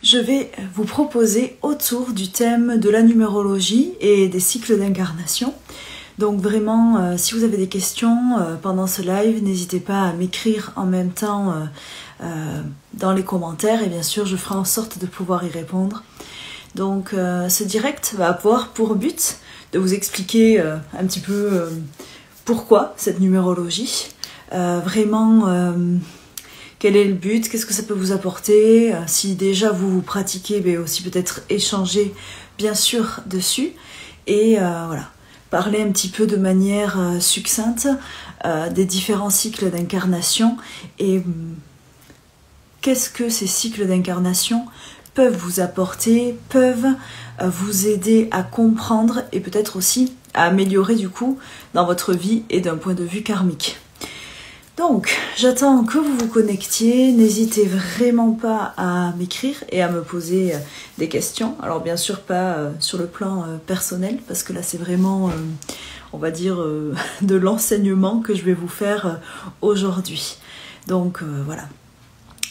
Je vais vous proposer autour du thème de la numérologie et des cycles d'incarnation. Donc vraiment, si vous avez des questions pendant ce live, n'hésitez pas à m'écrire en même temps dans les commentaires et bien sûr je ferai en sorte de pouvoir y répondre. Donc ce direct va avoir pour but de vous expliquer un petit peu pourquoi cette numérologie, quel est le but, qu'est-ce que ça peut vous apporter, si déjà vous pratiquez, mais aussi peut-être échanger bien sûr dessus et voilà, parler un petit peu de manière succincte des différents cycles d'incarnation et qu'est-ce que ces cycles d'incarnation peuvent vous apporter, peuvent vous aider à comprendre et peut-être aussi à améliorer du coup dans votre vie et d'un point de vue karmique. Donc, j'attends que vous vous connectiez, n'hésitez vraiment pas à m'écrire et à me poser des questions. Alors bien sûr pas sur le plan personnel, parce que là c'est vraiment, on va dire, de l'enseignement que je vais vous faire aujourd'hui. Donc voilà.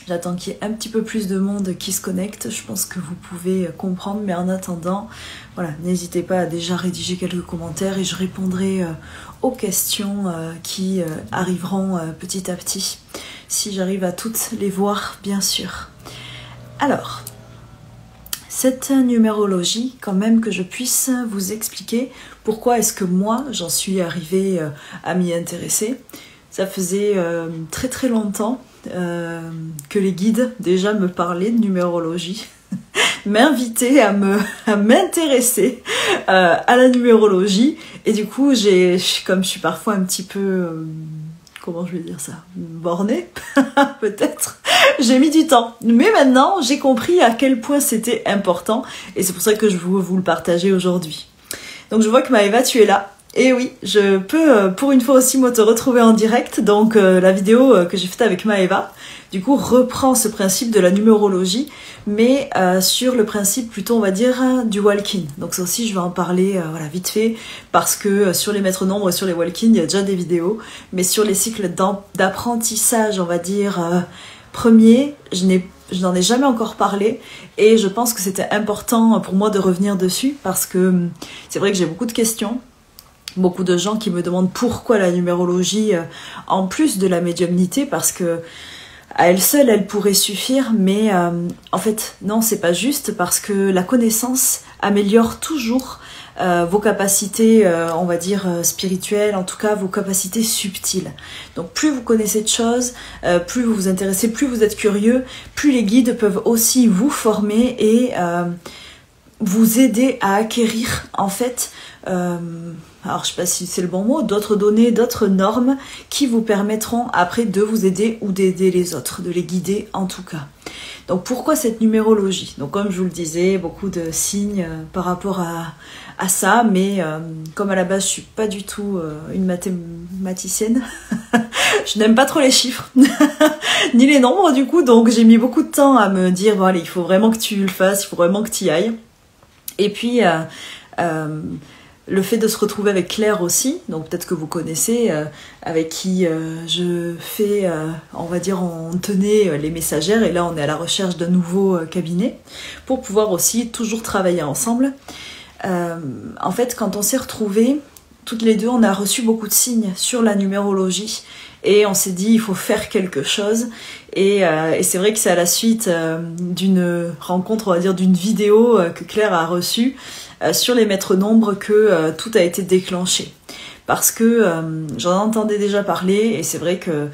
J'attends qu'il y ait un petit peu plus de monde qui se connecte, je pense que vous pouvez comprendre, mais en attendant, voilà, n'hésitez pas à déjà rédiger quelques commentaires et je répondrai aux questions qui arriveront petit à petit, si j'arrive à toutes les voir, bien sûr. Alors, cette numérologie, quand même que je puisse vous expliquer pourquoi est-ce que moi, j'en suis arrivée à m'y intéresser. Ça faisait très très longtemps que les guides déjà me parlaient de numérologie, m'invitaient à m'intéresser à la numérologie et du coup comme je suis parfois un petit peu comment je vais dire ça, bornée peut-être, j'ai mis du temps, mais maintenant j'ai compris à quel point c'était important et c'est pour ça que je veux vous le partager aujourd'hui. Donc je vois que Maëva, tu es là. Et oui, je peux pour une fois aussi moi te retrouver en direct, donc la vidéo que j'ai faite avec Maëva, du coup reprend ce principe de la numérologie, mais sur le principe plutôt on va dire du walk-in. Donc ça aussi je vais en parler voilà, vite fait, parce que sur les maîtres nombres et sur les walk-in il y a déjà des vidéos, mais sur les cycles d'apprentissage on va dire premier, je n'en ai jamais encore parlé et je pense que c'était important pour moi de revenir dessus, parce que c'est vrai que j'ai beaucoup de questions. Beaucoup de gens qui me demandent pourquoi la numérologie en plus de la médiumnité, parce que à elle seule elle pourrait suffire, mais en fait non, c'est pas juste, parce que la connaissance améliore toujours vos capacités on va dire spirituelles, en tout cas vos capacités subtiles. Donc plus vous connaissez de choses, plus vous vous intéressez, plus vous êtes curieux, plus les guides peuvent aussi vous former et vous aider à acquérir en fait alors je sais pas si c'est le bon mot, d'autres données, d'autres normes qui vous permettront après de vous aider ou d'aider les autres, de les guider en tout cas. Donc pourquoi cette numérologie? Donc comme je vous le disais, beaucoup de signes par rapport à ça, mais comme à la base je suis pas du tout une mathématicienne, je n'aime pas trop les chiffres, ni les nombres du coup, donc j'ai mis beaucoup de temps à me dire, bon allez, il faut vraiment que tu le fasses, il faut vraiment que tu y ailles. Et puis le fait de se retrouver avec Claire aussi, donc peut-être que vous connaissez, avec qui je fais, on va dire, on tenait les messagères, et là on est à la recherche d'un nouveau cabinet, pour pouvoir aussi toujours travailler ensemble. En fait, quand on s'est retrouvés, toutes les deux, on a reçu beaucoup de signes sur la numérologie, et on s'est dit, il faut faire quelque chose, et c'est vrai que c'est à la suite d'une rencontre, on va dire, d'une vidéo que Claire a reçue, sur les maîtres nombres que tout a été déclenché, parce que j'en entendais déjà parler et c'est vrai que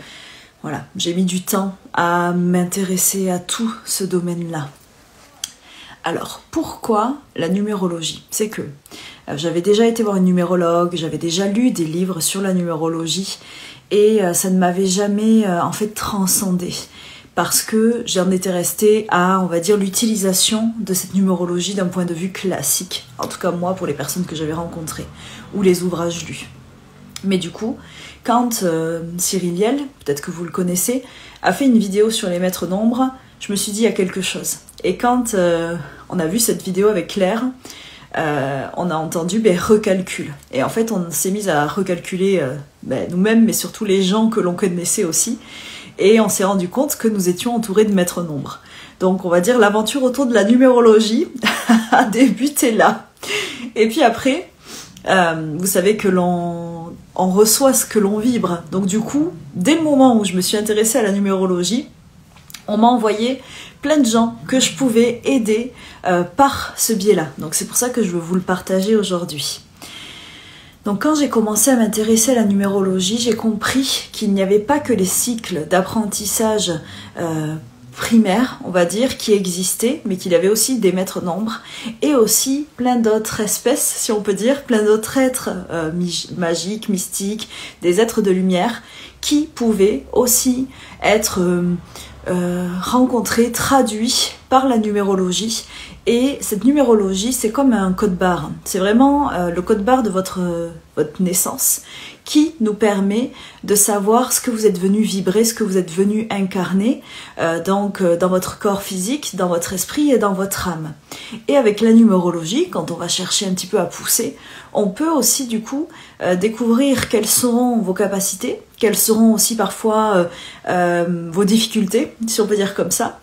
voilà, j'ai mis du temps à m'intéresser à tout ce domaine-là. Alors pourquoi la numérologie? C'est que j'avais déjà été voir une numérologue, j'avais déjà lu des livres sur la numérologie et ça ne m'avait jamais en fait transcendé, parce que j'en étais restée à, on va dire, l'utilisation de cette numérologie d'un point de vue classique. En tout cas, moi, pour les personnes que j'avais rencontrées, ou les ouvrages lus. Mais du coup, quand Cyril Liel, peut-être que vous le connaissez, a fait une vidéo sur les maîtres nombres, je me suis dit, il y a quelque chose. Et quand on a vu cette vidéo avec Claire, on a entendu recalcul. Et en fait, on s'est mis à recalculer nous-mêmes, mais surtout les gens que l'on connaissait aussi. Et on s'est rendu compte que nous étions entourés de maîtres nombres. Donc on va dire l'aventure autour de la numérologie a débuté là. Et puis après, vous savez que l'on reçoit ce que l'on vibre. Donc du coup, dès le moment où je me suis intéressée à la numérologie, on m'a envoyé plein de gens que je pouvais aider par ce biais-là. Donc c'est pour ça que je veux vous le partager aujourd'hui. Donc quand j'ai commencé à m'intéresser à la numérologie, j'ai compris qu'il n'y avait pas que les cycles d'apprentissage primaires, on va dire, qui existaient, mais qu'il y avait aussi des maîtres nombres et aussi plein d'autres espèces, si on peut dire, plein d'autres êtres magiques, mystiques, des êtres de lumière qui pouvaient aussi être rencontrés, traduits par la numérologie. Et cette numérologie, c'est comme un code barre. C'est vraiment le code barre de votre naissance qui nous permet de savoir ce que vous êtes venu vibrer, ce que vous êtes venu incarner, donc dans votre corps physique, dans votre esprit et dans votre âme. Et avec la numérologie, quand on va chercher un petit peu à pousser, on peut aussi du coup découvrir quelles seront vos capacités, quelles seront aussi parfois vos difficultés, si on peut dire comme ça.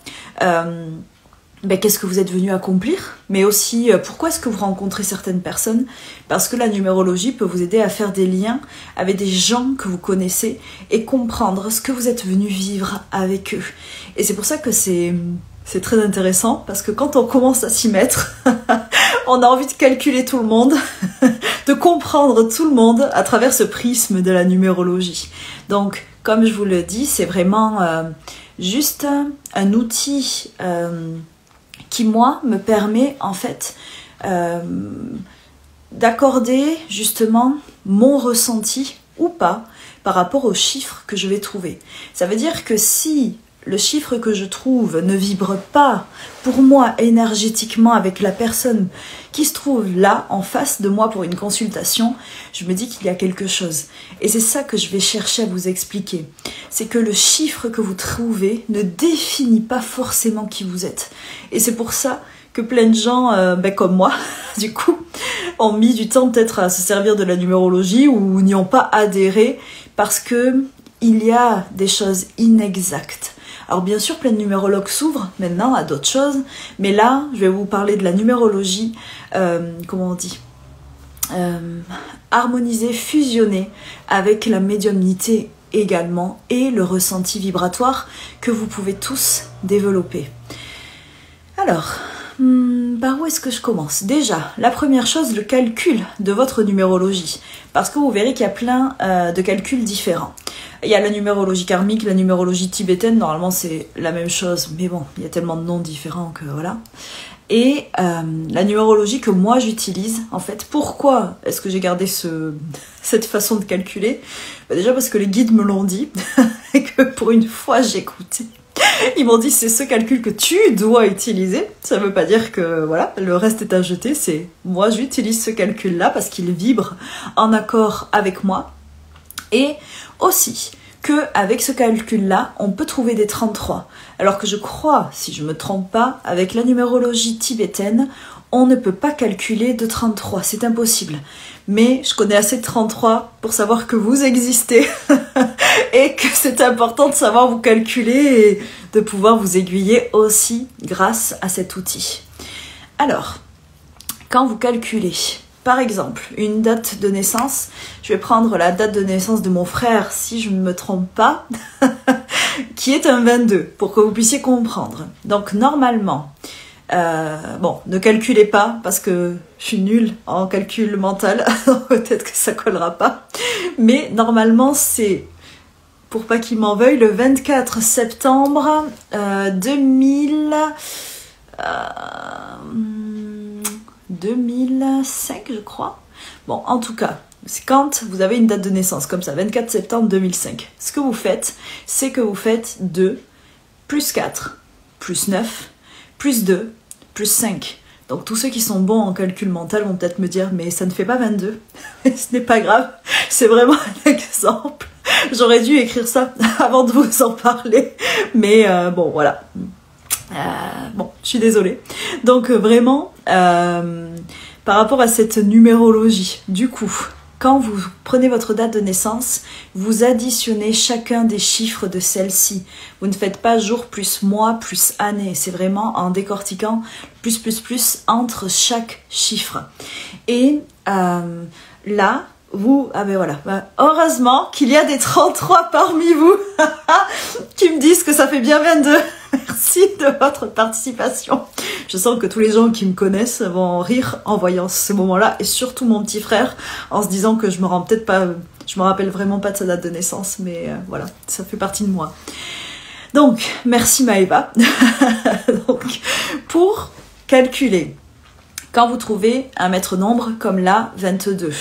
Qu'est-ce que vous êtes venu accomplir, mais aussi pourquoi est-ce que vous rencontrez certaines personnes, parce que la numérologie peut vous aider à faire des liens avec des gens que vous connaissez et comprendre ce que vous êtes venu vivre avec eux. Et c'est pour ça que c'est très intéressant, parce que quand on commence à s'y mettre, on a envie de calculer tout le monde, de comprendre tout le monde à travers ce prisme de la numérologie. Donc, comme je vous le dis, c'est vraiment juste un outil qui, moi, me permet, en fait, d'accorder, justement, mon ressenti, ou pas, par rapport aux chiffres que je vais trouver. Ça veut dire que si le chiffre que je trouve ne vibre pas, pour moi, énergétiquement, avec la personne qui se trouve là, en face de moi pour une consultation, je me dis qu'il y a quelque chose. Et c'est ça que je vais chercher à vous expliquer. C'est que le chiffre que vous trouvez ne définit pas forcément qui vous êtes. Et c'est pour ça que plein de gens, comme moi, du coup, ont mis du temps peut-être à se servir de la numérologie ou n'y ont pas adhéré parce que il y a des choses inexactes. Alors bien sûr, plein de numérologues s'ouvrent maintenant à d'autres choses, mais là, je vais vous parler de la numérologie, comment on dit, harmonisée, fusionnée avec la médiumnité également et le ressenti vibratoire que vous pouvez tous développer. Alors, par où est-ce que je commence? Déjà, la première chose, le calcul de votre numérologie, parce que vous verrez qu'il y a plein de calculs différents. Il y a la numérologie karmique, la numérologie tibétaine, normalement c'est la même chose, mais bon, il y a tellement de noms différents que voilà. Et la numérologie que moi j'utilise, en fait, pourquoi est-ce que j'ai gardé cette façon de calculer? Déjà parce que les guides me l'ont dit, et que pour une fois j'ai écouté. Ils m'ont dit c'est ce calcul que tu dois utiliser. Ça ne veut pas dire que voilà, le reste est à jeter, c'est moi j'utilise ce calcul-là parce qu'il vibre en accord avec moi. Et aussi qu'avec ce calcul-là, on peut trouver des 33. Alors que je crois, si je ne me trompe pas, avec la numérologie tibétaine, on ne peut pas calculer de 33, c'est impossible. Mais je connais assez de 33 pour savoir que vous existez et que c'est important de savoir vous calculer et de pouvoir vous aiguiller aussi grâce à cet outil. Alors, quand vous calculez, par exemple, une date de naissance, je vais prendre la date de naissance de mon frère, si je ne me trompe pas, qui est un 22, pour que vous puissiez comprendre. Donc normalement, ne calculez pas, parce que je suis nulle en calcul mental, peut-être que ça collera pas, mais normalement c'est, pour pas qu'il m'en veuille, le 24 septembre 2005, je crois. Bon, en tout cas, c'est quand vous avez une date de naissance, comme ça, 24 septembre 2005. Ce que vous faites, c'est que vous faites 2, plus 4, plus 9, plus 2, plus 5. Donc tous ceux qui sont bons en calcul mental vont peut-être me dire, mais ça ne fait pas 22. Ce n'est pas grave, c'est vraiment un exemple. J'aurais dû écrire ça avant de vous en parler. Mais bon, voilà. Je suis désolée. Donc vraiment, par rapport à cette numérologie, du coup, quand vous prenez votre date de naissance, vous additionnez chacun des chiffres de celle-ci. Vous ne faites pas jour plus mois plus année. C'est vraiment en décortiquant plus entre chaque chiffre. Et là, vous... Ah ben voilà. Heureusement qu'il y a des 33 parmi vous qui me disent que ça fait bien 22. Merci de votre participation. Je sens que tous les gens qui me connaissent vont rire en voyant ce moment-là, et surtout mon petit frère, en se disant que je me rappelle vraiment pas de sa date de naissance, mais voilà, ça fait partie de moi. Donc, merci Maëva. Donc, pour calculer, quand vous trouvez un maître nombre comme là, 22,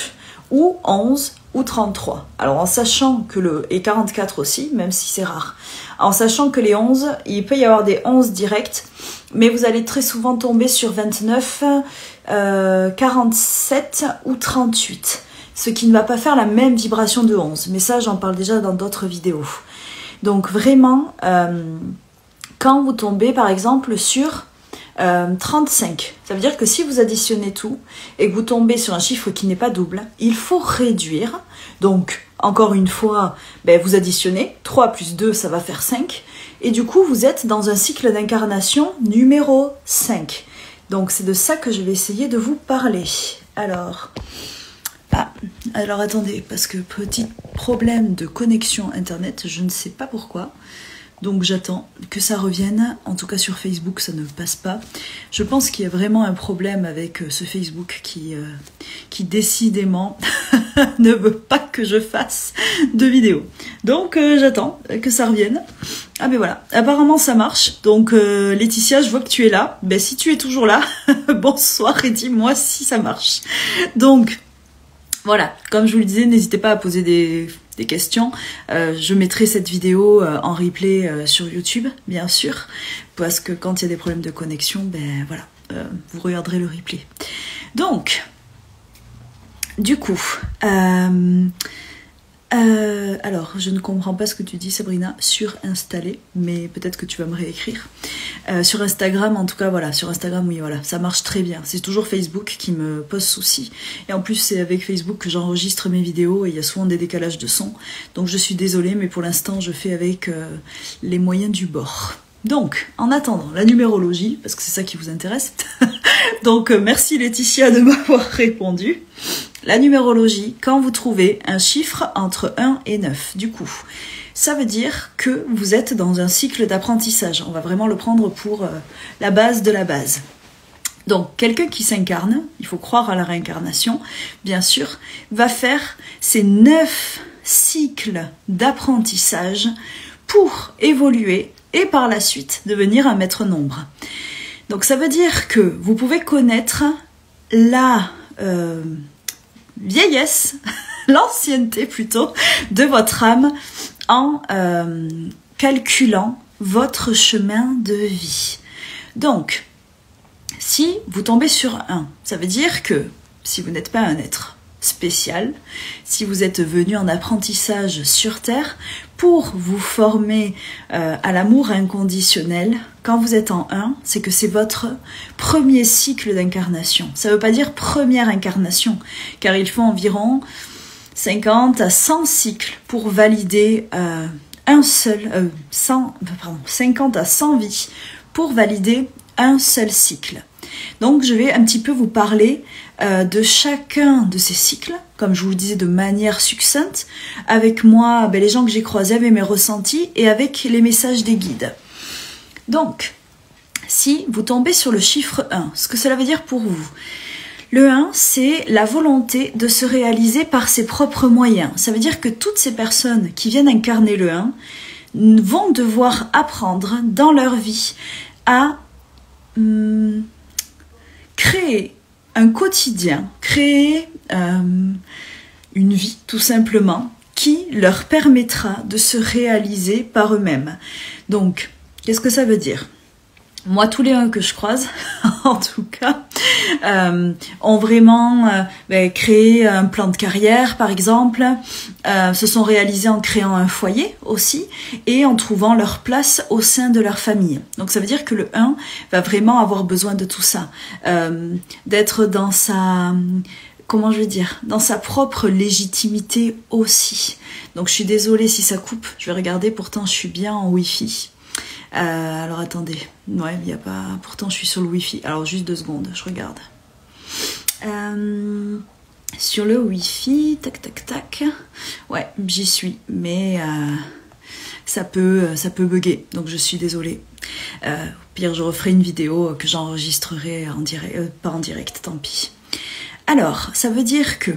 ou 11, ou 33. Alors en sachant que et 44 aussi, même si c'est rare, en sachant que les 11, il peut y avoir des 11 directs, mais vous allez très souvent tomber sur 29, 47 ou 38, ce qui ne va pas faire la même vibration de 11, mais ça j'en parle déjà dans d'autres vidéos. Donc vraiment, quand vous tombez par exemple sur 35, ça veut dire que si vous additionnez tout et que vous tombez sur un chiffre qui n'est pas double, il faut réduire. Donc encore une fois, vous additionnez 3 plus 2, ça va faire 5, et du coup vous êtes dans un cycle d'incarnation numéro 5. Donc c'est de ça que je vais essayer de vous parler. Alors attendez, parce que petit problème de connexion internet, je ne sais pas pourquoi. Donc j'attends que ça revienne. En tout cas sur Facebook, ça ne passe pas. Je pense qu'il y a vraiment un problème avec ce Facebook qui décidément ne veut pas que je fasse de vidéo. Donc j'attends que ça revienne. Ah ben voilà, apparemment ça marche. Donc Laetitia, je vois que tu es là. Ben si tu es toujours là, bonsoir et dis-moi si ça marche. Donc voilà, comme je vous le disais, n'hésitez pas à poser des questions. Je mettrai cette vidéo en replay sur YouTube, bien sûr, parce que quand il y a des problèmes de connexion, voilà, vous regarderez le replay. Donc, du coup, alors, je ne comprends pas ce que tu dis, Sabrina, surinstaller, mais peut-être que tu vas me réécrire. Sur Instagram, en tout cas, voilà, sur Instagram, oui, voilà, ça marche très bien. C'est toujours Facebook qui me pose souci. Et en plus, c'est avec Facebook que j'enregistre mes vidéos et il y a souvent des décalages de son. Donc, je suis désolée, mais pour l'instant, je fais avec les moyens du bord. Donc, en attendant, la numérologie, parce que c'est ça qui vous intéresse. Donc, merci Laetitia de m'avoir répondu. La numérologie, quand vous trouvez un chiffre entre 1 et 9, du coup, ça veut dire que vous êtes dans un cycle d'apprentissage. On va vraiment le prendre pour la base de la base. Donc, quelqu'un qui s'incarne, il faut croire à la réincarnation, bien sûr, va faire ces 9 cycles d'apprentissage pour évoluer et par la suite devenir un maître nombre. Donc, ça veut dire que vous pouvez connaître la vieillesse, l'ancienneté plutôt, de votre âme en calculant votre chemin de vie. Donc, si vous tombez sur 1, ça veut dire que si vous n'êtes pas un être spécial, si vous êtes venu en apprentissage sur Terre pour vous former à l'amour inconditionnel, quand vous êtes en 1, c'est que c'est votre premier cycle d'incarnation. Ça ne veut pas dire première incarnation, car il faut environ 50 à 100 cycles pour valider 50 à 100 vies pour valider un seul cycle. Donc je vais un petit peu vous parler de chacun de ces cycles, comme je vous le disais de manière succincte, avec moi, les gens que j'ai croisés, avec mes ressentis et avec les messages des guides. Donc, si vous tombez sur le chiffre 1, ce que cela veut dire pour vous, le 1, c'est la volonté de se réaliser par ses propres moyens. Ça veut dire que toutes ces personnes qui viennent incarner le 1 vont devoir apprendre dans leur vie à créer un quotidien, créer une vie tout simplement qui leur permettra de se réaliser par eux-mêmes. Donc, qu'est-ce que ça veut dire ? Moi, tous les 1 que je croise, en tout cas, ont vraiment créé un plan de carrière, par exemple, se sont réalisés en créant un foyer aussi, et en trouvant leur place au sein de leur famille. Donc ça veut dire que le 1 va vraiment avoir besoin de tout ça, d'être dans sa... comment je vais dire, dans sa propre légitimité aussi. Donc je suis désolée si ça coupe, je vais regarder, pourtant je suis bien en Wi-Fi. Alors attendez, ouais, il n'y a pas... Pourtant je suis sur le Wi-Fi, alors juste 2 secondes, je regarde. Sur le Wi-Fi, tac tac tac, ouais, j'y suis, mais ça peut bugger, donc je suis désolée. Au pire, je referai une vidéo que j'enregistrerai en direct, pas en direct, tant pis. Alors, ça veut dire que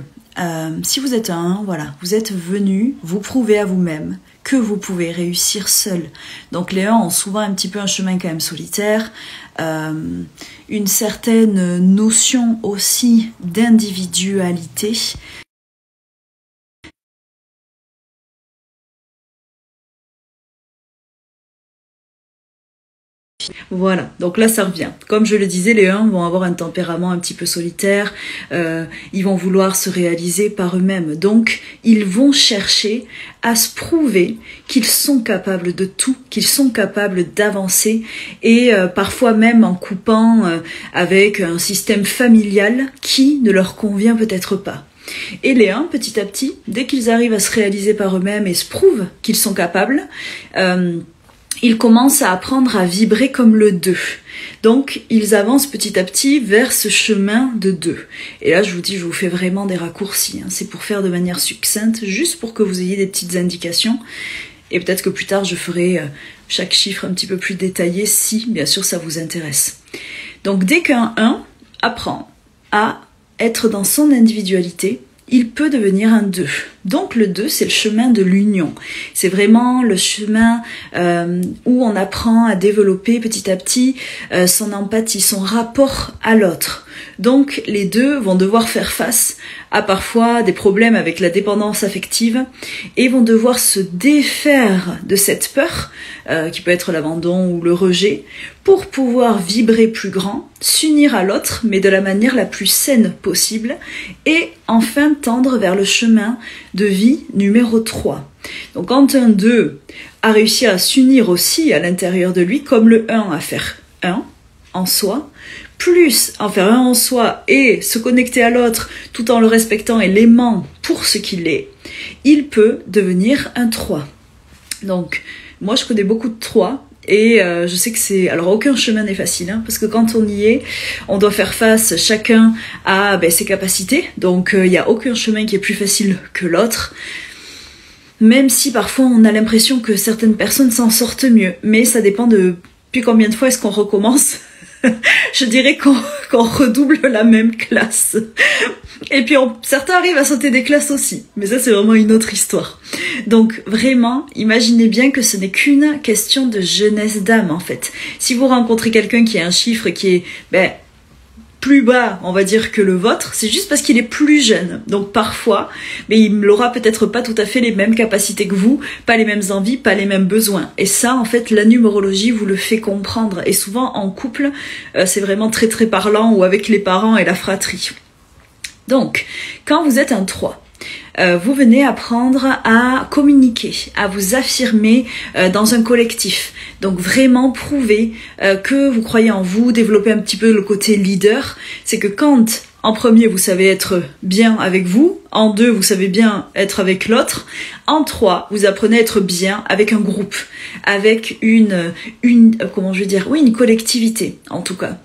si vous êtes un, voilà, vous êtes venu, vous prouvez à vous-même que vous pouvez réussir seul. Donc les 1 ont souvent un petit peu un chemin quand même solitaire, une certaine notion aussi d'individualité. Voilà, donc là ça revient. Comme je le disais, les 1 vont avoir un tempérament un petit peu solitaire, ils vont vouloir se réaliser par eux-mêmes. Donc ils vont chercher à se prouver qu'ils sont capables de tout, qu'ils sont capables d'avancer, et parfois même en coupant avec un système familial qui ne leur convient peut-être pas. Et les 1, petit à petit, dès qu'ils arrivent à se réaliser par eux-mêmes et se prouvent qu'ils sont capables, ils commencent à apprendre à vibrer comme le 2. Donc, ils avancent petit à petit vers ce chemin de 2. Et là, je vous dis, je vous fais vraiment des raccourcis. Hein. C'est pour faire de manière succincte, juste pour que vous ayez des petites indications. Et peut-être que plus tard, je ferai chaque chiffre un petit peu plus détaillé, si, bien sûr, ça vous intéresse. Donc, dès qu'un 1 apprend à être dans son individualité, il peut devenir un 2. Donc le 2, c'est le chemin de l'union. C'est vraiment le chemin où on apprend à développer petit à petit son empathie, son rapport à l'autre. Donc les 2 vont devoir faire face à parfois des problèmes avec la dépendance affective et vont devoir se défaire de cette peur, qui peut être l'abandon ou le rejet, pour pouvoir vibrer plus grand, s'unir à l'autre, mais de la manière la plus saine possible, et enfin tendre vers le chemin de vie numéro 3. Donc quand un 2 a réussi à s'unir aussi à l'intérieur de lui, comme le 1 à faire 1 en soi, plus en faire 1 en soi et se connecter à l'autre tout en le respectant et l'aimant pour ce qu'il est, il peut devenir un 3. Donc moi je connais beaucoup de 3. Et je sais que c'est... Alors aucun chemin n'est facile, hein, parce que quand on y est, on doit faire face chacun à ses capacités. Donc il n'y a aucun chemin qui est plus facile que l'autre. Même si parfois on a l'impression que certaines personnes s'en sortent mieux. Mais ça dépend de depuis combien de fois est-ce qu'on recommence. Je dirais qu'on redouble la même classe. Et puis certains arrivent à sauter des classes aussi. Mais ça c'est vraiment une autre histoire. Donc vraiment, imaginez bien que ce n'est qu'une question de jeunesse d'âme en fait. Si vous rencontrez quelqu'un qui a un chiffre qui est plus bas, on va dire, que le vôtre, c'est juste parce qu'il est plus jeune. Donc parfois, il n'aura peut-être pas tout à fait les mêmes capacités que vous, pas les mêmes envies, pas les mêmes besoins. Et ça, en fait, la numérologie vous le fait comprendre. Et souvent, en couple, c'est vraiment très très parlant, ou avec les parents et la fratrie. Donc, quand vous êtes un 3, vous venez apprendre à communiquer, à vous affirmer dans un collectif. Donc vraiment prouver que vous croyez en vous, développer un petit peu le côté leader. C'est que quand en premier vous savez être bien avec vous, en 2 vous savez bien être avec l'autre, en 3 vous apprenez à être bien avec un groupe, avec une collectivité en tout cas.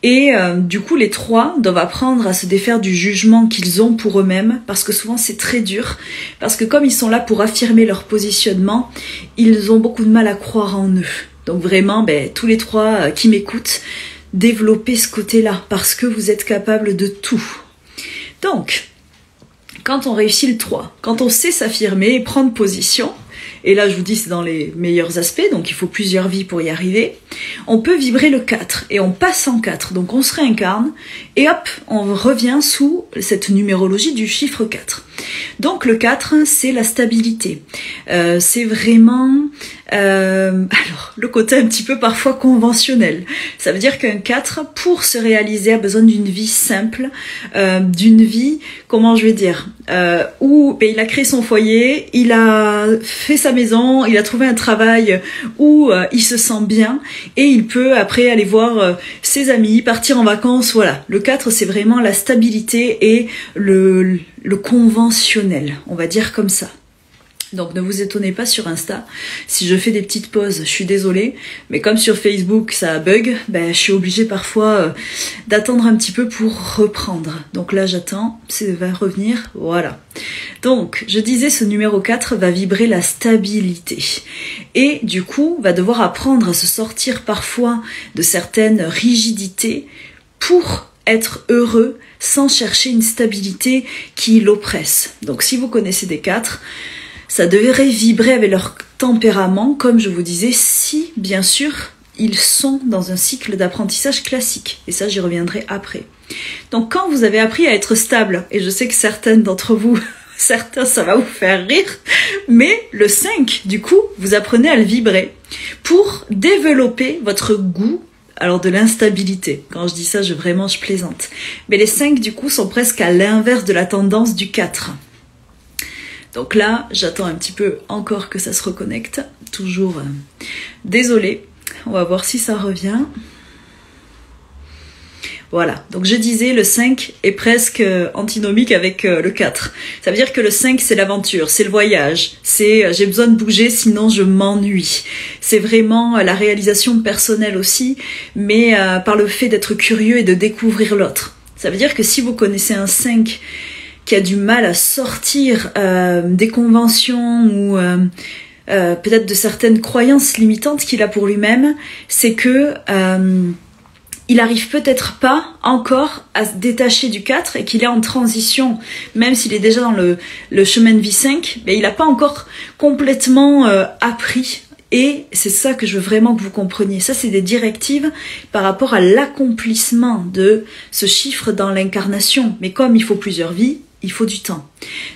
Et du coup les 3 doivent apprendre à se défaire du jugement qu'ils ont pour eux-mêmes, parce que souvent c'est très dur, parce que comme ils sont là pour affirmer leur positionnement, ils ont beaucoup de mal à croire en eux. Donc vraiment, tous les 3 qui m'écoutent, développez ce côté-là, parce que vous êtes capable de tout. Donc, quand on réussit le 3, quand on sait s'affirmer et prendre position, et là je vous dis c'est dans les meilleurs aspects, donc il faut plusieurs vies pour y arriver, on peut vibrer le 4 et on passe en 4, donc on se réincarne et hop, on revient sous cette numérologie du chiffre 4. Donc le 4, c'est la stabilité. C'est vraiment alors le côté un petit peu parfois conventionnel. Ça veut dire qu'un 4, pour se réaliser, a besoin d'une vie simple, d'une vie, comment je vais dire, où ben, il a créé son foyer, il a fait sa maison, il a trouvé un travail où il se sent bien et il peut après aller voir ses amis, partir en vacances, voilà. Le 4, c'est vraiment la stabilité et le conventionnel, on va dire comme ça. Donc ne vous étonnez pas sur Insta, si je fais des petites pauses, je suis désolée, mais comme sur Facebook ça bug, ben, je suis obligée parfois d'attendre un petit peu pour reprendre. Donc là j'attends, ça va revenir, voilà. Donc je disais, ce numéro 4 va vibrer la stabilité et du coup va devoir apprendre à se sortir parfois de certaines rigidités pour être heureux sans chercher une stabilité qui l'oppresse. Donc si vous connaissez des 4, ça devrait vibrer avec leur tempérament, comme je vous disais, si, bien sûr, ils sont dans un cycle d'apprentissage classique. Et ça, j'y reviendrai après. Donc, quand vous avez appris à être stable, et je sais que certaines d'entre vous, certains, ça va vous faire rire, mais le 5, du coup, vous apprenez à le vibrer pour développer votre goût, alors de l'instabilité. Quand je dis ça, je plaisante. Mais les 5, du coup, sont presque à l'inverse de la tendance du 4. Donc là, j'attends un petit peu encore que ça se reconnecte. Toujours désolée. On va voir si ça revient. Voilà, donc je disais, le 5 est presque antinomique avec le 4. Ça veut dire que le 5, c'est l'aventure, c'est le voyage, c'est j'ai besoin de bouger, sinon je m'ennuie. C'est vraiment la réalisation personnelle aussi, mais par le fait d'être curieux et de découvrir l'autre. Ça veut dire que si vous connaissez un 5 qui a du mal à sortir des conventions ou peut-être de certaines croyances limitantes qu'il a pour lui-même, c'est que il arrive peut-être pas encore à se détacher du 4 et qu'il est en transition, même s'il est déjà dans le chemin de vie 5, mais il n'a pas encore complètement appris. Et c'est ça que je veux vraiment que vous compreniez. Ça, c'est des directives par rapport à l'accomplissement de ce chiffre dans l'incarnation. Mais comme il faut plusieurs vies, il faut du temps.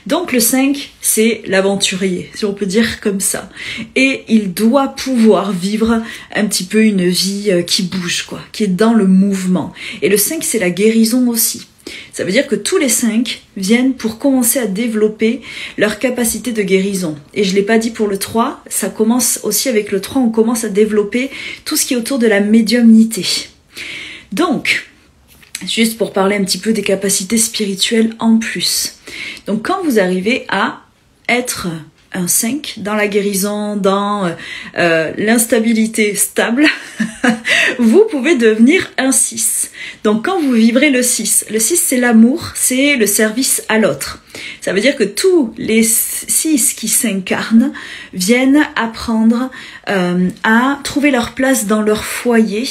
Donc le 5, c'est l'aventurier, si on peut dire comme ça. Et il doit pouvoir vivre un petit peu une vie qui bouge, quoi, qui est dans le mouvement. Et le 5, c'est la guérison aussi. Ça veut dire que tous les 5 viennent pour commencer à développer leur capacité de guérison. Et je ne l'ai pas dit pour le 3, ça commence aussi avec le 3, on commence à développer tout ce qui est autour de la médiumnité. Donc, juste pour parler un petit peu des capacités spirituelles en plus. Donc quand vous arrivez à être un 5 dans la guérison, dans l'instabilité stable, vous pouvez devenir un 6. Donc quand vous vibrez le 6 c'est l'amour, c'est le service à l'autre. Ça veut dire que tous les 6 qui s'incarnent viennent apprendre à trouver leur place dans leur foyer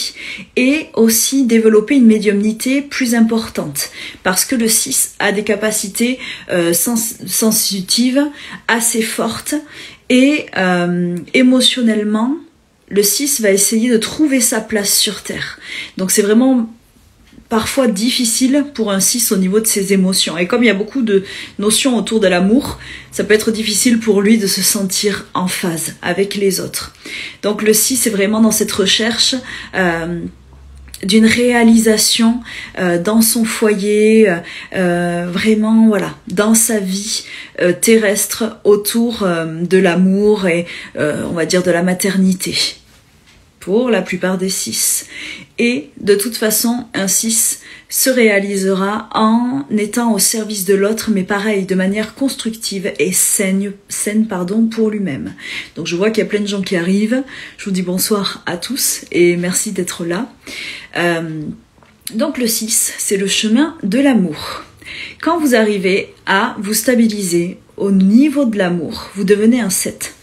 et aussi développer une médiumnité plus importante. Parce que le 6 a des capacités sensitives assez fortes et émotionnellement, le 6 va essayer de trouver sa place sur Terre. Donc c'est vraiment parfois difficile pour un 6 au niveau de ses émotions. Et comme il y a beaucoup de notions autour de l'amour, ça peut être difficile pour lui de se sentir en phase avec les autres. Donc le 6 est vraiment dans cette recherche d'une réalisation dans son foyer, vraiment voilà, dans sa vie terrestre autour de l'amour et on va dire de la maternité. Pour la plupart des 6. Et de toute façon, un 6 se réalisera en étant au service de l'autre, mais pareil, de manière constructive et saine pour lui-même. Donc je vois qu'il y a plein de gens qui arrivent. Je vous dis bonsoir à tous et merci d'être là. Donc le 6, c'est le chemin de l'amour. Quand vous arrivez à vous stabiliser au niveau de l'amour, vous devenez un 7.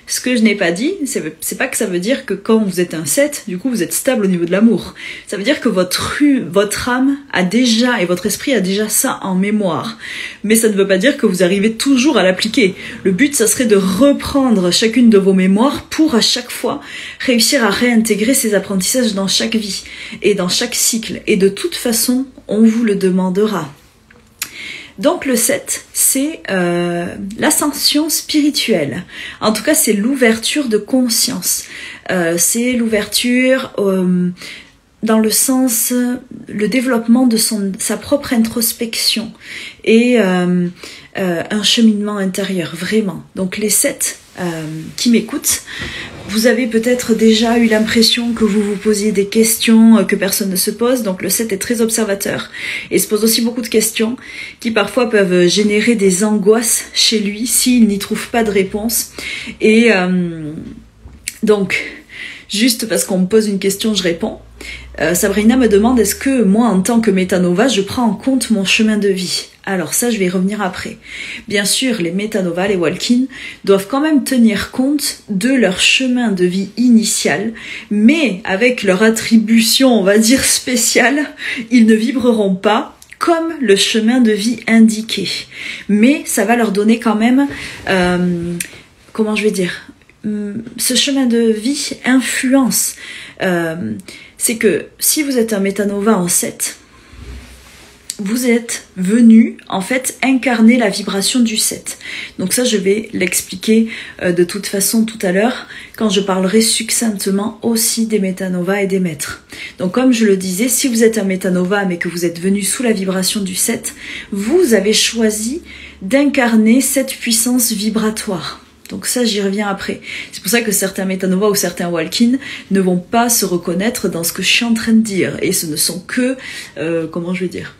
ce que je n'ai pas dit, c'est pas que ça veut dire que quand vous êtes un 7, du coup vous êtes stable au niveau de l'amour. Ça veut dire que votre âme a déjà, et votre esprit a déjà ça en mémoire. Mais ça ne veut pas dire que vous arrivez toujours à l'appliquer. Le but, ça serait de reprendre chacune de vos mémoires pour à chaque fois réussir à réintégrer ces apprentissages dans chaque vie et dans chaque cycle. Et de toute façon, on vous le demandera. Donc le 7, c'est l'ascension spirituelle. En tout cas, c'est l'ouverture de conscience. C'est l'ouverture dans le sens, le développement de sa propre introspection et un cheminement intérieur, vraiment. Donc les 7 qui m'écoutent, vous avez peut-être déjà eu l'impression que vous vous posiez des questions que personne ne se pose, donc le 7 est très observateur et se pose aussi beaucoup de questions qui parfois peuvent générer des angoisses chez lui s'il n'y trouve pas de réponse. Et donc, juste parce qu'on me pose une question, je réponds. Sabrina me demande, est-ce que moi, en tant que métanova, je prends en compte mon chemin de vie? Alors ça, je vais y revenir après. Bien sûr, les métanovas, les walk-in, doivent quand même tenir compte de leur chemin de vie initial, mais avec leur attribution, on va dire, spéciale, ils ne vibreront pas comme le chemin de vie indiqué. Mais ça va leur donner quand même, comment je vais dire, ce chemin de vie influence. C'est que si vous êtes un métanova en 7, vous êtes venu en fait incarner la vibration du 7. Donc ça, je vais l'expliquer de toute façon tout à l'heure quand je parlerai succinctement aussi des métanovas et des maîtres. Donc comme je le disais, si vous êtes un métanova mais que vous êtes venu sous la vibration du 7, vous avez choisi d'incarner cette puissance vibratoire. Donc ça, j'y reviens après. C'est pour ça que certains métanovas ou certains walk-in ne vont pas se reconnaître dans ce que je suis en train de dire. Et ce ne sont que, comment je vais dire,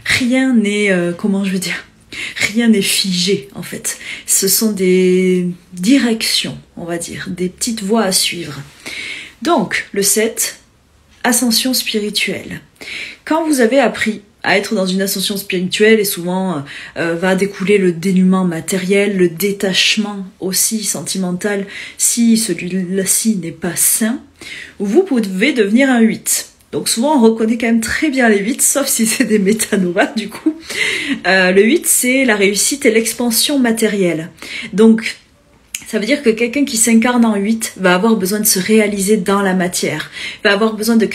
rien n'est, comment je vais dire, rien n'est figé en fait. Ce sont des directions, on va dire, des petites voies à suivre. Donc, le 7, ascension spirituelle. Quand vous avez appris à être dans une ascension spirituelle, et souvent va découler le dénuement matériel, le détachement aussi sentimental, si celui-ci n'est pas sain, vous pouvez devenir un 8. Donc souvent on reconnaît quand même très bien les 8, sauf si c'est des métanovas du coup. Le 8, c'est la réussite et l'expansion matérielle. Donc ça veut dire que quelqu'un qui s'incarne en 8 va avoir besoin de se réaliser dans la matière, va avoir besoin de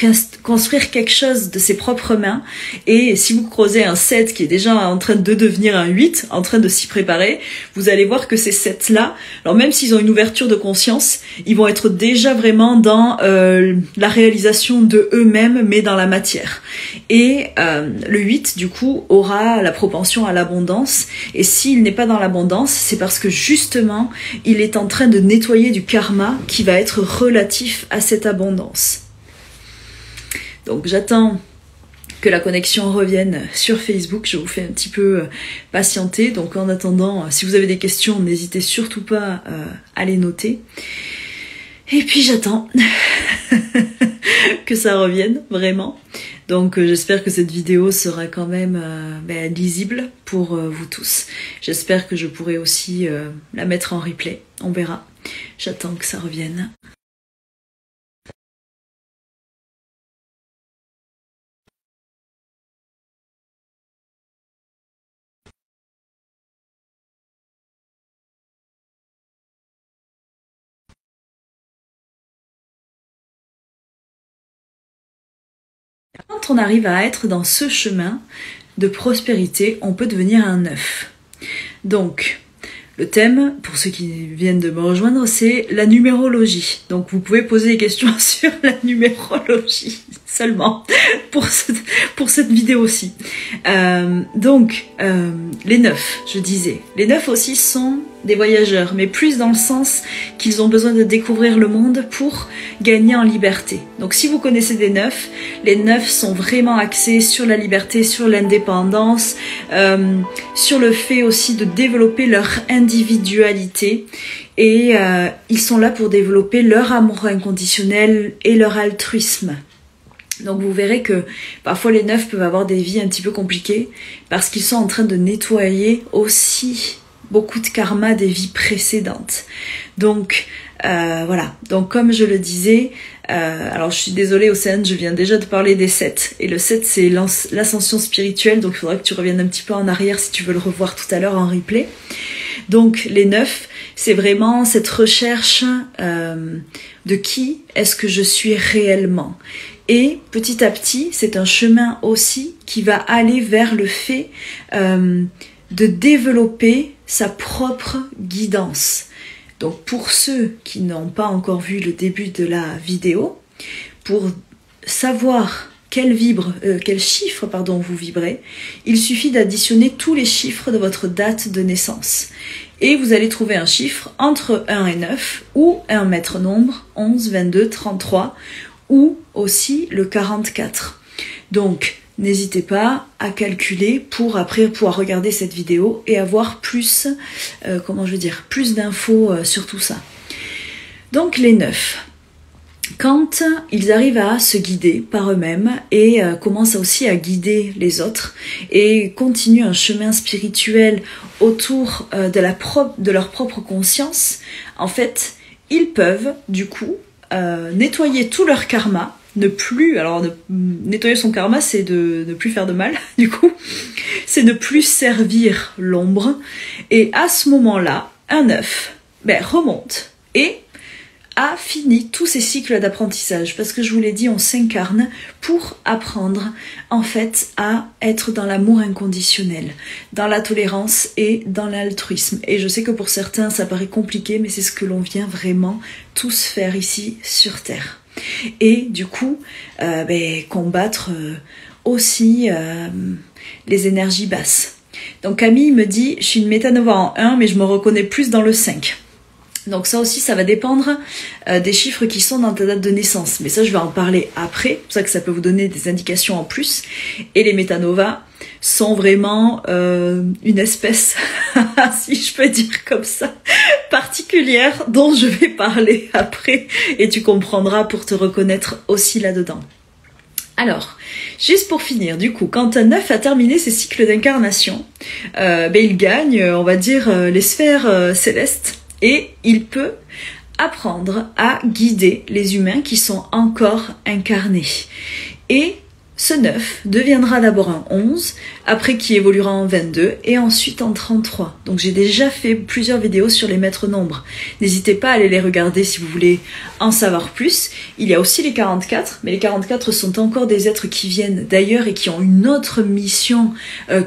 construire quelque chose de ses propres mains. Et si vous croisez un 7 qui est déjà en train de devenir un 8, en train de s'y préparer, vous allez voir que ces 7-là, alors même s'ils ont une ouverture de conscience, ils vont être déjà vraiment dans la réalisation de eux-mêmes, mais dans la matière. Et le 8, du coup, aura la propension à l'abondance. Et s'il n'est pas dans l'abondance, c'est parce que justement, il est en train de nettoyer du karma qui va être relatif à cette abondance. Donc j'attends que la connexion revienne sur Facebook, je vous fais un petit peu patienter. Donc en attendant, si vous avez des questions, n'hésitez surtout pas à les noter. Et puis j'attends que ça revienne, vraiment. Donc j'espère que cette vidéo sera quand même lisible pour vous tous. J'espère que je pourrai aussi la mettre en replay, on verra. J'attends que ça revienne. Quand on arrive à être dans ce chemin de prospérité, on peut devenir un 9. Donc, le thème, pour ceux qui viennent de me rejoindre, c'est la numérologie. Donc, vous pouvez poser des questions sur la numérologie seulement pour cette vidéo-ci. Les 9, je disais. Les 9 aussi sont des voyageurs, mais plus dans le sens qu'ils ont besoin de découvrir le monde pour gagner en liberté. Donc si vous connaissez des 9, les 9 sont vraiment axés sur la liberté, sur l'indépendance, sur le fait aussi de développer leur individualité. Et ils sont là pour développer leur amour inconditionnel et leur altruisme. Donc vous verrez que parfois les 9 peuvent avoir des vies un petit peu compliquées parce qu'ils sont en train de nettoyer aussi beaucoup de karma des vies précédentes. Donc voilà, donc comme je le disais, alors je suis désolée Océane, je viens déjà de parler des 7, et le 7 c'est l'ascension spirituelle, donc il faudra que tu reviennes un petit peu en arrière si tu veux le revoir tout à l'heure en replay. Donc les 9, c'est vraiment cette recherche de qui est-ce que je suis réellement. Et petit à petit, c'est un chemin aussi qui va aller vers le fait de développer sa propre guidance. Donc pour ceux qui n'ont pas encore vu le début de la vidéo, pour savoir quel chiffre vous vibrez, il suffit d'additionner tous les chiffres de votre date de naissance. Et vous allez trouver un chiffre entre 1 et 9, ou un maître nombre, 11, 22, 33, ou aussi le 44. Donc, n'hésitez pas à calculer pour après pouvoir regarder cette vidéo et avoir plus, plus d'infos sur tout ça. Donc, les 9. Quand ils arrivent à se guider par eux-mêmes et commencent aussi à guider les autres et continuent un chemin spirituel autour de leur propre conscience, en fait, ils peuvent du coup nettoyer tout leur karma, nettoyer son karma, c'est de ne plus faire de mal, du coup, c'est ne plus servir l'ombre, et à ce moment-là, un 9 remonte et a fini tous ces cycles d'apprentissage, parce que je vous l'ai dit, on s'incarne pour apprendre en fait à être dans l'amour inconditionnel, dans la tolérance et dans l'altruisme. Et je sais que pour certains ça paraît compliqué, mais c'est ce que l'on vient vraiment tous faire ici sur Terre. Et du coup, combattre aussi les énergies basses. Donc Camille me dit, je suis une métanova en 1, mais je me reconnais plus dans le 5. Donc ça aussi, ça va dépendre des chiffres qui sont dans ta date de naissance. Mais ça, je vais en parler après. C'est pour ça que ça peut vous donner des indications en plus. Et les métanovas sont vraiment une espèce, si je peux dire comme ça, particulière dont je vais parler après. Et tu comprendras pour te reconnaître aussi là-dedans. Alors, juste pour finir, du coup, quand un 9 a terminé ses cycles d'incarnation, il gagne, on va dire, les sphères célestes. Et il peut apprendre à guider les humains qui sont encore incarnés. Et ce 9 deviendra d'abord un 11, après qui évoluera en 22 et ensuite en 33. Donc j'ai déjà fait plusieurs vidéos sur les maîtres nombres. N'hésitez pas à aller les regarder si vous voulez en savoir plus. Il y a aussi les 44, mais les 44 sont encore des êtres qui viennent d'ailleurs et qui ont une autre mission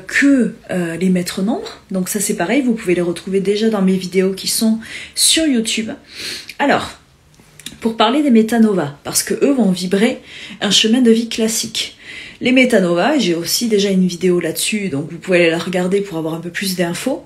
que les maîtres nombres. Donc ça c'est pareil, vous pouvez les retrouver déjà dans mes vidéos qui sont sur YouTube. Alors, pour parler des métanovas, parce que eux vont vibrer un chemin de vie classique. Les métanovas, j'ai aussi déjà une vidéo là-dessus, donc vous pouvez aller la regarder pour avoir un peu plus d'infos,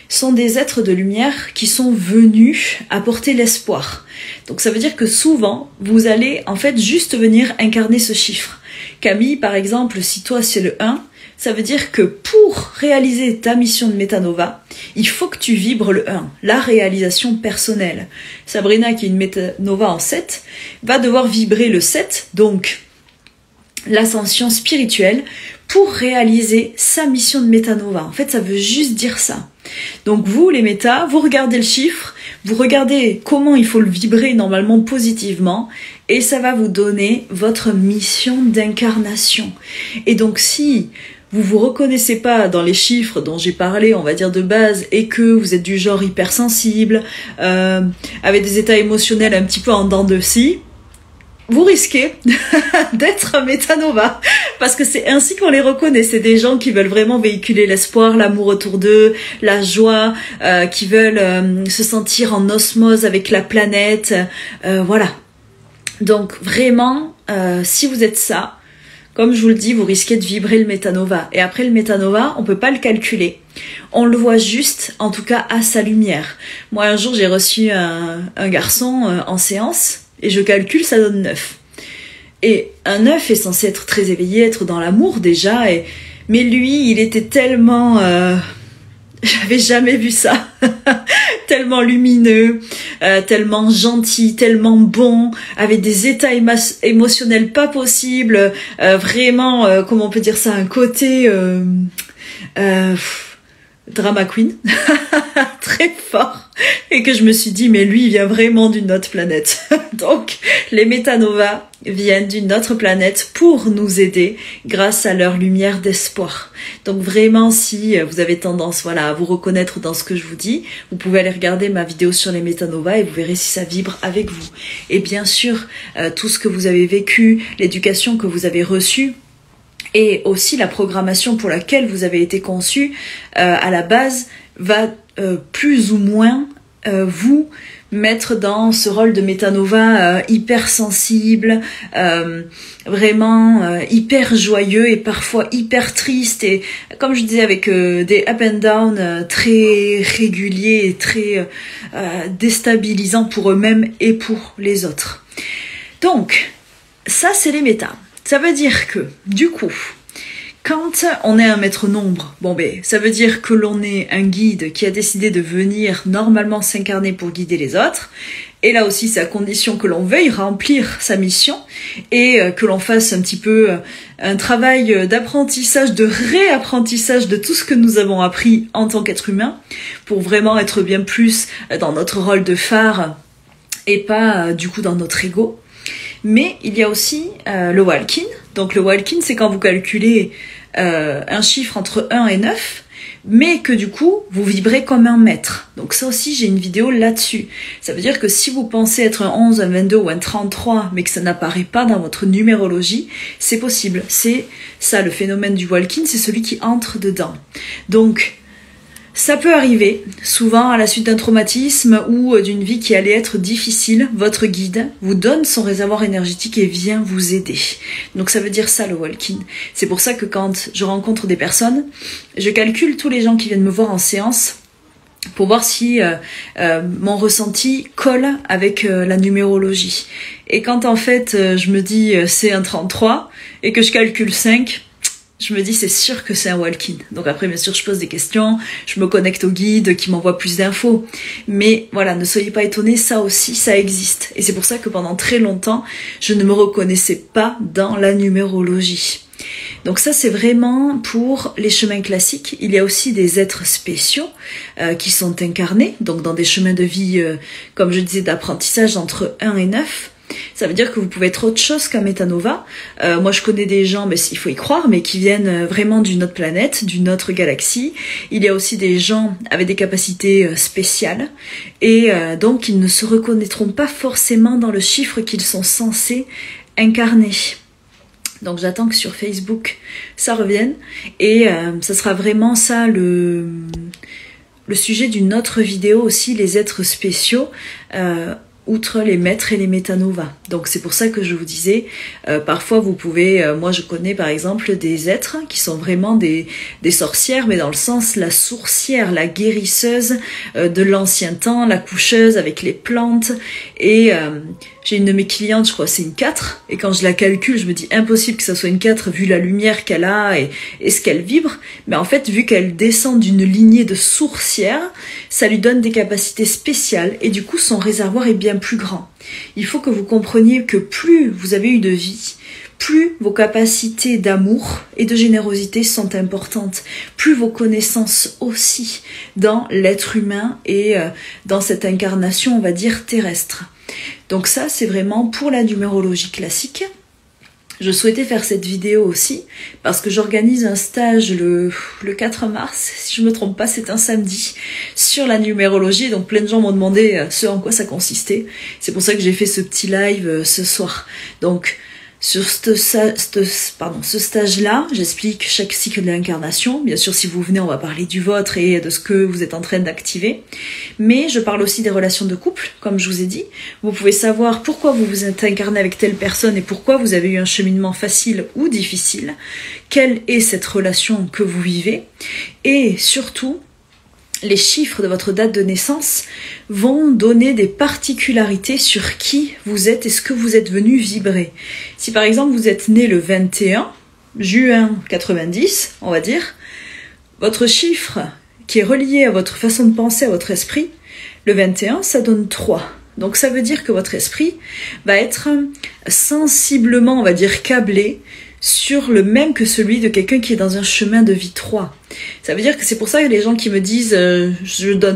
sont des êtres de lumière qui sont venus apporter l'espoir. Donc ça veut dire que souvent, vous allez en fait juste venir incarner ce chiffre. Camille, par exemple, si toi c'est le 1, ça veut dire que pour réaliser ta mission de métanova, il faut que tu vibres le 1, la réalisation personnelle. Sabrina, qui est une métanova en 7, va devoir vibrer le 7, donc l'ascension spirituelle, pour réaliser sa mission de métanova. En fait, ça veut juste dire ça. Donc vous, les métas, vous regardez le chiffre, vous regardez comment il faut le vibrer normalement positivement, et ça va vous donner votre mission d'incarnation. Et donc si vous vous reconnaissez pas dans les chiffres dont j'ai parlé, on va dire de base, et que vous êtes du genre hypersensible, avec des états émotionnels un petit peu en dents de scie, vous risquez d'être un métanova, parce que c'est ainsi qu'on les reconnaît. C'est des gens qui veulent vraiment véhiculer l'espoir, l'amour autour d'eux, la joie, qui veulent se sentir en osmose avec la planète, voilà. Donc vraiment, si vous êtes ça, comme je vous le dis, vous risquez de vibrer le métanova. Et après le métanova, on peut pas le calculer. On le voit juste, en tout cas, à sa lumière. Moi, un jour, j'ai reçu un garçon en séance, et je calcule, ça donne 9. Et un 9 est censé être très éveillé, être dans l'amour déjà, mais lui, il était tellement... J'avais jamais vu ça. Tellement lumineux, tellement gentil, tellement bon, avec des états émotionnels pas possibles, vraiment, comment on peut dire ça, un côté drama queen, très fort, et que je me suis dit, mais lui, il vient vraiment d'une autre planète. Donc, les métanovas viennent d'une autre planète pour nous aider grâce à leur lumière d'espoir. Donc vraiment, si vous avez tendance à vous reconnaître dans ce que je vous dis, vous pouvez aller regarder ma vidéo sur les métanovas et vous verrez si ça vibre avec vous. Et bien sûr, tout ce que vous avez vécu, l'éducation que vous avez reçue, et aussi la programmation pour laquelle vous avez été conçu, à la base, va plus ou moins vous mettre dans ce rôle de métanova hyper sensible, vraiment hyper joyeux et parfois hyper triste, et comme je disais, avec des up and down très réguliers et très déstabilisants pour eux-mêmes et pour les autres. Donc, ça c'est les métas. Ça veut dire que, du coup, quand on est un maître nombre, ça veut dire que l'on est un guide qui a décidé de venir normalement s'incarner pour guider les autres. Et là aussi, c'est à condition que l'on veuille remplir sa mission et que l'on fasse un petit peu un travail d'apprentissage, de réapprentissage de tout ce que nous avons appris en tant qu'être humain pour vraiment être bien plus dans notre rôle de phare et pas du coup dans notre ego. Mais il y a aussi le walk-in. Donc le walk-in, c'est quand vous calculez un chiffre entre 1 et 9, mais que du coup, vous vibrez comme un maître. Donc ça aussi, j'ai une vidéo là-dessus. Ça veut dire que si vous pensez être un 11, un 22 ou un 33, mais que ça n'apparaît pas dans votre numérologie, c'est possible. C'est ça, le phénomène du walk-in, c'est celui qui entre dedans. Donc, ça peut arriver, souvent à la suite d'un traumatisme ou d'une vie qui allait être difficile, votre guide vous donne son réservoir énergétique et vient vous aider. Donc ça veut dire ça, le walk-in. C'est pour ça que quand je rencontre des personnes, je calcule tous les gens qui viennent me voir en séance pour voir si mon ressenti colle avec la numérologie. Et quand en fait je me dis c'est un 33 et que je calcule 5, je me dis c'est sûr que c'est un walk-in. Donc après bien sûr je pose des questions, je me connecte au guide qui m'envoie plus d'infos. Mais voilà, ne soyez pas étonnés, ça aussi ça existe. Et c'est pour ça que pendant très longtemps, je ne me reconnaissais pas dans la numérologie. Donc ça c'est vraiment pour les chemins classiques. Il y a aussi des êtres spéciaux qui sont incarnés, donc dans des chemins de vie, comme je disais, d'apprentissage entre 1 et 9. Ça veut dire que vous pouvez être autre chose qu'un métanova. Moi je connais des gens, mais il faut y croire, mais qui viennent vraiment d'une autre planète, d'une autre galaxie. Il y a aussi des gens avec des capacités spéciales et donc ils ne se reconnaîtront pas forcément dans le chiffre qu'ils sont censés incarner. Donc j'attends que sur Facebook ça revienne et ça sera vraiment ça le sujet d'une autre vidéo aussi, les êtres spéciaux. Outre les maîtres et les métanovas. Donc c'est pour ça que je vous disais, parfois vous pouvez, moi je connais par exemple des êtres qui sont vraiment des sorcières, mais dans le sens la sourcière, la guérisseuse de l'ancien temps, la coucheuse avec les plantes. Et j'ai une de mes clientes, je crois c'est une 4, et quand je la calcule, je me dis impossible que ça soit une 4 vu la lumière qu'elle a et ce qu'elle vibre. Mais en fait, vu qu'elle descend d'une lignée de sourcières, ça lui donne des capacités spéciales et du coup son réservoir est bien plus grand. Il faut que vous compreniez que plus vous avez eu de vie, plus vos capacités d'amour et de générosité sont importantes, plus vos connaissances aussi dans l'être humain et dans cette incarnation, on va dire, terrestre. Donc ça, c'est vraiment pour la numérologie classique. Je souhaitais faire cette vidéo aussi parce que j'organise un stage le 4 mars, si je me trompe pas, c'est un samedi, sur la numérologie. Donc plein de gens m'ont demandé ce en quoi ça consistait. C'est pour ça que j'ai fait ce petit live ce soir. Donc sur ce stage-là, j'explique chaque cycle de l'incarnation. Bien sûr, si vous venez, on va parler du vôtre et de ce que vous êtes en train d'activer. Mais je parle aussi des relations de couple, comme je vous ai dit. Vous pouvez savoir pourquoi vous vous êtes incarné avec telle personne et pourquoi vous avez eu un cheminement facile ou difficile. Quelle est cette relation que vous vivez? Et surtout, les chiffres de votre date de naissance vont donner des particularités sur qui vous êtes et ce que vous êtes venu vibrer. Si par exemple vous êtes né le 21 juin 90, on va dire, votre chiffre qui est relié à votre façon de penser, à votre esprit, le 21, ça donne 3. Donc ça veut dire que votre esprit va être sensiblement, on va dire, câblé sur le même que celui de quelqu'un qui est dans un chemin de vie 3. Ça veut dire que c'est pour ça que les gens qui me disent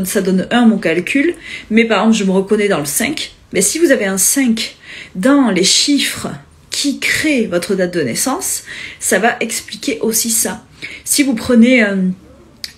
ça donne 1 mon calcul, mais par exemple je me reconnais dans le 5. Mais si vous avez un 5 dans les chiffres qui créent votre date de naissance, ça va expliquer aussi ça. Si vous prenez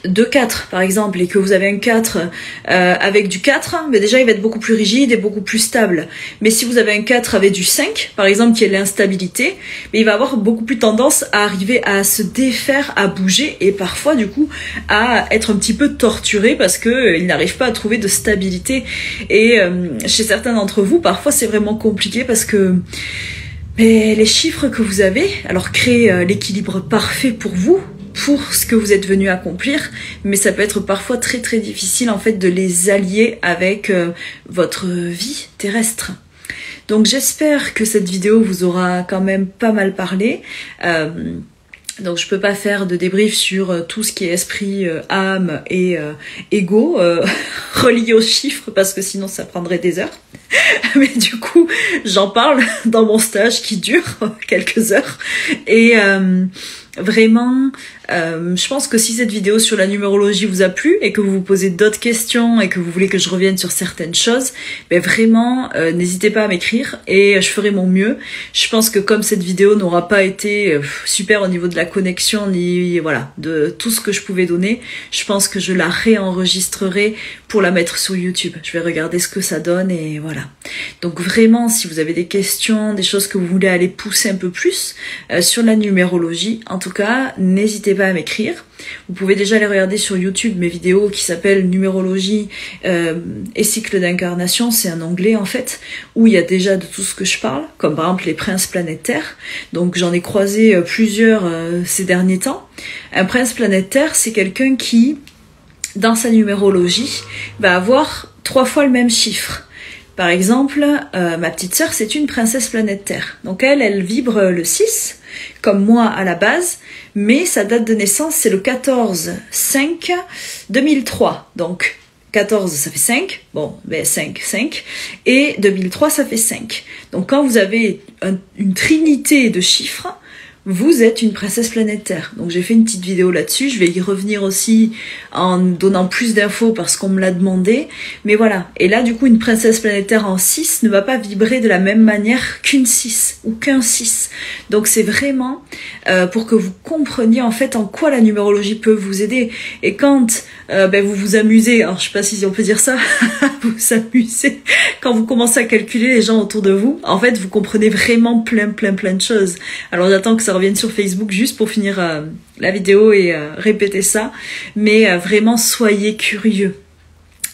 2-4 par exemple et que vous avez un 4 avec du 4, mais déjà il va être beaucoup plus rigide et beaucoup plus stable. Mais si vous avez un 4 avec du 5 par exemple qui est l'instabilité, mais il va avoir beaucoup plus tendance à arriver à se défaire, à bouger et parfois du coup à être un petit peu torturé parce que il n'arrive pas à trouver de stabilité. Et chez certains d'entre vous parfois c'est vraiment compliqué parce que les chiffres que vous avez alors créent l'équilibre parfait pour vous, pour ce que vous êtes venu accomplir, mais ça peut être parfois très très difficile en fait de les allier avec votre vie terrestre. Donc j'espère que cette vidéo vous aura quand même pas mal parlé. Donc je peux pas faire de débrief sur tout ce qui est esprit, âme et ego relié aux chiffres parce que sinon ça prendrait des heures. Mais du coup j'en parle dans mon stage qui dure quelques heures et vraiment, je pense que si cette vidéo sur la numérologie vous a plu et que vous vous posez d'autres questions et que vous voulez que je revienne sur certaines choses, ben vraiment, n'hésitez pas à m'écrire et je ferai mon mieux. Je pense que comme cette vidéo n'aura pas été super au niveau de la connexion ni voilà de tout ce que je pouvais donner, je pense que je la réenregistrerai pour la mettre sur YouTube. Je vais regarder ce que ça donne et voilà. Donc vraiment, si vous avez des questions, des choses que vous voulez aller pousser un peu plus sur la numérologie, en tout cas, n'hésitez pas à m'écrire. Vous pouvez déjà aller regarder sur YouTube mes vidéos qui s'appellent Numérologie et cycle d'incarnation, c'est un onglet en fait, où il y a déjà de tout ce que je parle, comme par exemple les princes planétaires. Donc j'en ai croisé plusieurs ces derniers temps. Un prince planétaire, c'est quelqu'un qui, dans sa numérologie, va avoir 3 fois le même chiffre. Par exemple, ma petite sœur, c'est une princesse planétaire. Donc elle vibre le 6, comme moi à la base, mais sa date de naissance, c'est le 14/5/2003. Donc 14, ça fait 5. Bon, ben 5. Et 2003, ça fait 5. Donc quand vous avez une trinité de chiffres, vous êtes une princesse planétaire. Donc j'ai fait une petite vidéo là-dessus, je vais y revenir aussi en donnant plus d'infos parce qu'on me l'a demandé. Mais voilà, et là du coup une princesse planétaire en 6 ne va pas vibrer de la même manière qu'une 6 ou qu'un 6. Donc c'est vraiment pour que vous compreniez en fait en quoi la numérologie peut vous aider. Et quand vous vous amusez, alors je sais pas si on peut dire ça, vous vous amusez, quand vous commencez à calculer les gens autour de vous, en fait vous comprenez vraiment plein de choses. Alors j'attends que ça revienne sur Facebook juste pour finir la vidéo et répéter ça, mais vraiment soyez curieux.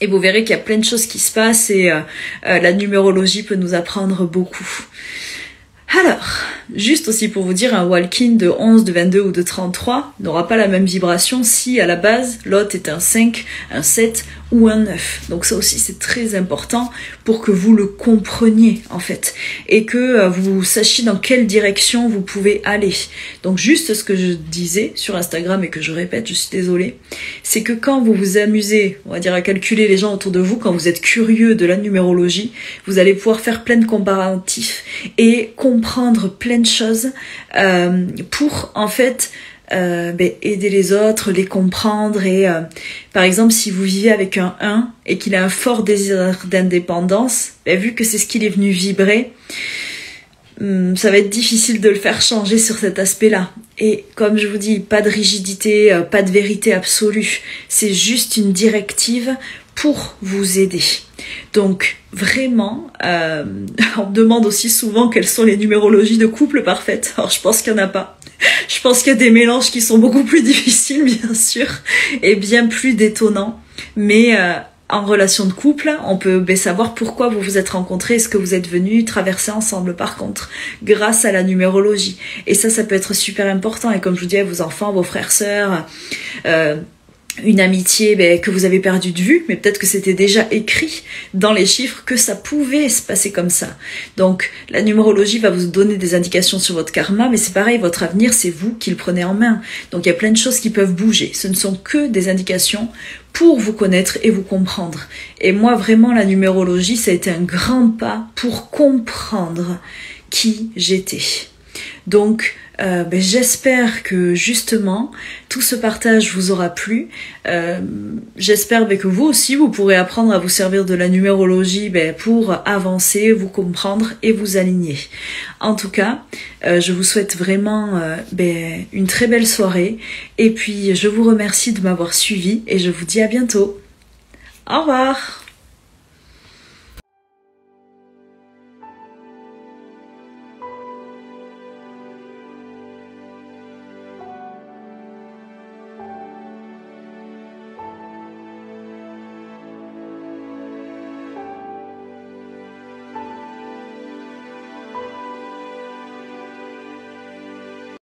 Et vous verrez qu'il y a plein de choses qui se passent et la numérologie peut nous apprendre beaucoup. Alors, juste aussi pour vous dire, un walk-in de 11, de 22 ou de 33 n'aura pas la même vibration si à la base l'autre est un 5, un 7 ou un 9. Donc ça aussi c'est très important pour que vous le compreniez en fait et que vous sachiez dans quelle direction vous pouvez aller. Donc juste ce que je disais sur Instagram et que je répète, je suis désolée, c'est que quand vous vous amusez, on va dire à calculer les gens autour de vous, quand vous êtes curieux de la numérologie, vous allez pouvoir faire plein de comparatifs et comprendre plein de choses pour en fait aider les autres, les comprendre et par exemple si vous vivez avec un 1 et qu'il a un fort désir d'indépendance, vu que c'est ce qu'il est venu vibrer, ça va être difficile de le faire changer sur cet aspect-là. Et comme je vous dis, pas de rigidité, pas de vérité absolue, c'est juste une directive pour vous aider. Donc vraiment, on me demande aussi souvent quelles sont les numérologies de couple parfaites. Alors je pense qu'il n'y en a pas. Je pense qu'il y a des mélanges qui sont beaucoup plus difficiles bien sûr et bien plus détonnants. Mais en relation de couple, on peut savoir pourquoi vous vous êtes rencontrés et ce que vous êtes venus traverser ensemble par contre, grâce à la numérologie. Et ça peut être super important. Et comme je vous disais, vos enfants, vos frères, sœurs, une amitié que vous avez perdu de vue, mais peut-être que c'était déjà écrit dans les chiffres que ça pouvait se passer comme ça. Donc la numérologie va vous donner des indications sur votre karma, mais c'est pareil, votre avenir, c'est vous qui le prenez en main. Donc il y a plein de choses qui peuvent bouger. Ce ne sont que des indications pour vous connaître et vous comprendre. Et moi, vraiment, la numérologie, ça a été un grand pas pour comprendre qui j'étais. Donc, J'espère que justement tout ce partage vous aura plu. J'espère que vous aussi vous pourrez apprendre à vous servir de la numérologie pour avancer, vous comprendre et vous aligner. En tout cas, je vous souhaite vraiment une très belle soirée et puis je vous remercie de m'avoir suivi et je vous dis à bientôt. Au revoir.